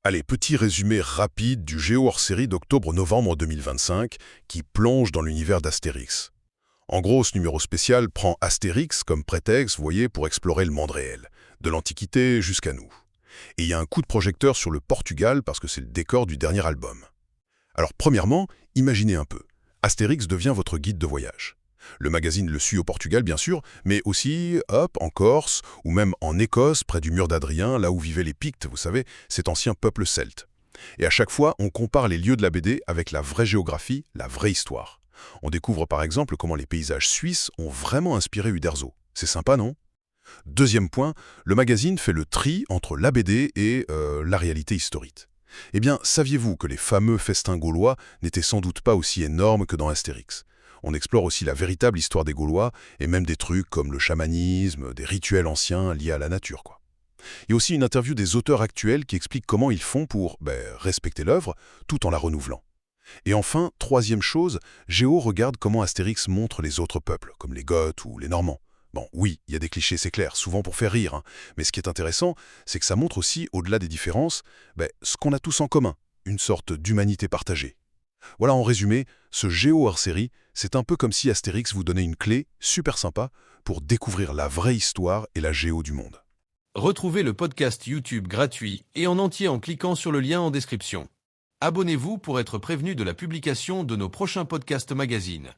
Allez, petit résumé rapide du Géo hors-série d'octobre-novembre 2025 qui plonge dans l'univers d'Astérix. En gros, ce numéro spécial prend Astérix comme prétexte, vous voyez, pour explorer le monde réel, de l'Antiquité jusqu'à nous. Et il y a un coup de projecteur sur le Portugal parce que c'est le décor du dernier album. Alors premièrement, imaginez un peu. Astérix devient votre guide de voyage. Le magazine le suit au Portugal, bien sûr, mais aussi, hop, en Corse, ou même en Écosse, près du mur d'Adrien, là où vivaient les Pictes, vous savez, cet ancien peuple celte. Et à chaque fois, on compare les lieux de la BD avec la vraie géographie, la vraie histoire. On découvre par exemple comment les paysages suisses ont vraiment inspiré Uderzo. C'est sympa, non? Deuxième point, le magazine fait le tri entre la BD et la réalité historique. Eh bien, saviez-vous que les fameux festins gaulois n'étaient sans doute pas aussi énormes que dans Astérix? On explore aussi la véritable histoire des Gaulois et même des trucs comme le chamanisme, des rituels anciens liés à la nature, quoi. Il y a aussi une interview des auteurs actuels qui expliquent comment ils font pour respecter l'œuvre tout en la renouvelant. Et enfin, troisième chose, Géo regarde comment Astérix montre les autres peuples, comme les Goths ou les Normands. Bon, oui, il y a des clichés, c'est clair, souvent pour faire rire, hein. Mais ce qui est intéressant, c'est que ça montre aussi, au-delà des différences, ce qu'on a tous en commun, une sorte d'humanité partagée. Voilà, en résumé, ce Géo hors-série, c'est un peu comme si Astérix vous donnait une clé, super sympa, pour découvrir la vraie histoire et la géo du monde. Retrouvez le podcast YouTube gratuit et en entier en cliquant sur le lien en description. Abonnez-vous pour être prévenu de la publication de nos prochains podcasts magazines.